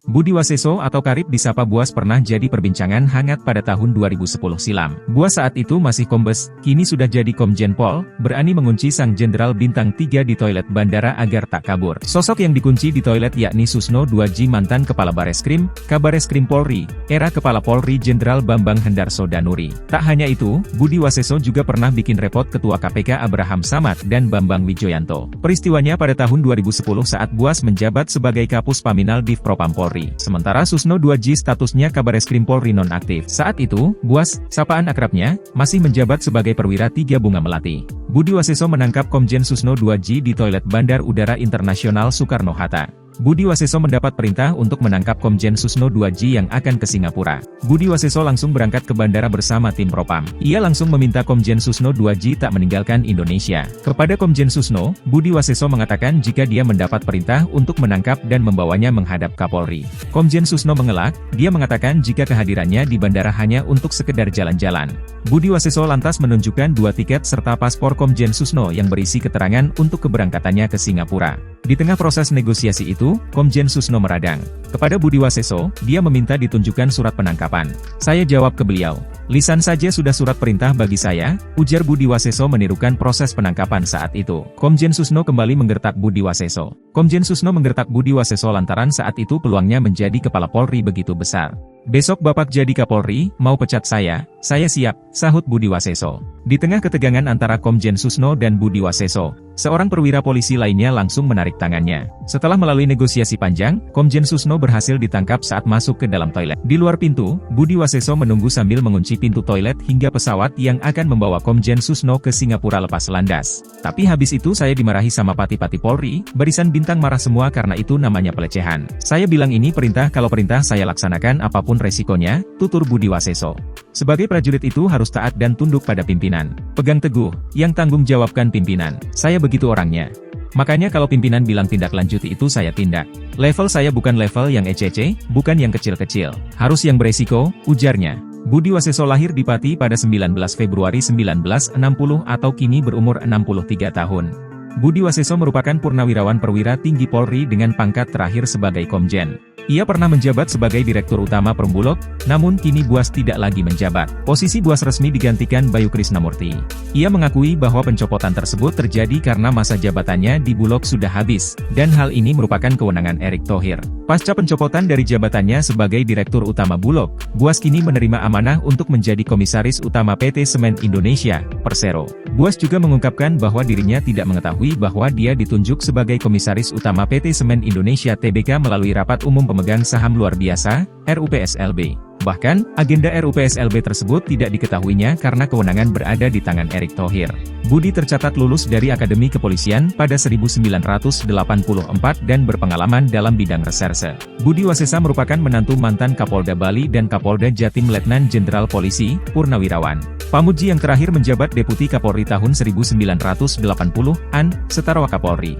Budi Waseso atau Karib disapa Buas pernah jadi perbincangan hangat pada tahun 2010 silam. Buas saat itu masih kombes, kini sudah jadi Komjen Pol, berani mengunci sang Jenderal Bintang 3 di toilet bandara agar tak kabur. Sosok yang dikunci di toilet yakni Susno 2J, mantan Kepala Bareskrim, Kabareskrim Polri, era Kepala Polri Jenderal Bambang Hendarso Danuri. Tak hanya itu, Budi Waseso juga pernah bikin repot Ketua KPK Abraham Samad dan Bambang Wijoyanto. Peristiwanya pada tahun 2010 saat Buas menjabat sebagai Kapus Paminal Div Propam Polri. Sementara Susno 2J statusnya Kabareskrim Polri nonaktif. Saat itu, Buas, sapaan akrabnya, masih menjabat sebagai Perwira 3 Bunga Melati. Budi Waseso menangkap Komjen Susno 2J di toilet Bandar Udara Internasional Soekarno-Hatta. Budi Waseso mendapat perintah untuk menangkap Komjen Susno 2J yang akan ke Singapura. Budi Waseso langsung berangkat ke bandara bersama tim Propam. Ia langsung meminta Komjen Susno 2J tak meninggalkan Indonesia. Kepada Komjen Susno, Budi Waseso mengatakan jika dia mendapat perintah untuk menangkap dan membawanya menghadap Kapolri. Komjen Susno mengelak, dia mengatakan jika kehadirannya di bandara hanya untuk sekedar jalan-jalan. Budi Waseso lantas menunjukkan 2 tiket serta paspor Komjen Susno yang berisi keterangan untuk keberangkatannya ke Singapura. Di tengah proses negosiasi itu, Komjen Susno meradang. Kepada Budi Waseso, dia meminta ditunjukkan surat penangkapan. Saya jawab ke beliau, lisan saja sudah surat perintah bagi saya, ujar Budi Waseso menirukan proses penangkapan saat itu. Komjen Susno kembali menggertak Budi Waseso. Komjen Susno menggertak Budi Waseso lantaran saat itu peluangnya menjadi Kepala Polri begitu besar. Besok Bapak jadi Kapolri, mau pecat saya siap, sahut Budi Waseso. Di tengah ketegangan antara Komjen Susno dan Budi Waseso, seorang perwira polisi lainnya langsung menarik tangannya. Setelah melalui negosiasi panjang, Komjen Susno berhasil ditangkap saat masuk ke dalam toilet. Di luar pintu, Budi Waseso menunggu sambil mengunci pintu toilet hingga pesawat yang akan membawa Komjen Susno ke Singapura lepas landas. Tapi habis itu saya dimarahi sama pati-pati Polri, barisan bintang marah semua karena itu namanya pelecehan. Saya bilang ini perintah, kalau perintah saya laksanakan apapun resikonya, tutur Budi Waseso. Sebagai prajurit itu harus taat dan tunduk pada pimpinan. Pegang teguh, yang tanggung jawabkan pimpinan. Saya begitu orangnya. Makanya kalau pimpinan bilang tindak lanjuti itu saya tindak. Level saya bukan level yang ecece, bukan yang kecil-kecil. Harus yang beresiko, ujarnya. Budi Waseso lahir di Pati pada 19 Februari 1960 atau kini berumur 63 tahun. Budi Waseso merupakan purnawirawan perwira tinggi Polri dengan pangkat terakhir sebagai Komjen. Ia pernah menjabat sebagai Direktur Utama Perumbulok, namun kini Buas tidak lagi menjabat. Posisi Buas resmi digantikan Bayu Krisnamurti. Ia mengakui bahwa pencopotan tersebut terjadi karena masa jabatannya di Bulog sudah habis, dan hal ini merupakan kewenangan Erick Thohir. Pasca pencopotan dari jabatannya sebagai Direktur Utama Bulog, Buas kini menerima amanah untuk menjadi Komisaris Utama PT Semen Indonesia, Persero. Buas juga mengungkapkan bahwa dirinya tidak mengetahui bahwa dia ditunjuk sebagai Komisaris Utama PT Semen Indonesia Tbk melalui Rapat Umum Pemegang Saham Luar Biasa, RUPSLB. Bahkan, agenda RUPSLB tersebut tidak diketahuinya karena kewenangan berada di tangan Erick Thohir. Budi tercatat lulus dari Akademi Kepolisian pada 1984 dan berpengalaman dalam bidang reserse. Budi Waseso merupakan menantu mantan Kapolda Bali dan Kapolda Jatim Letnan Jenderal Polisi, Purnawirawan Pamuji yang terakhir menjabat Deputi Kapolri tahun 1980-an, setara Wakapolri.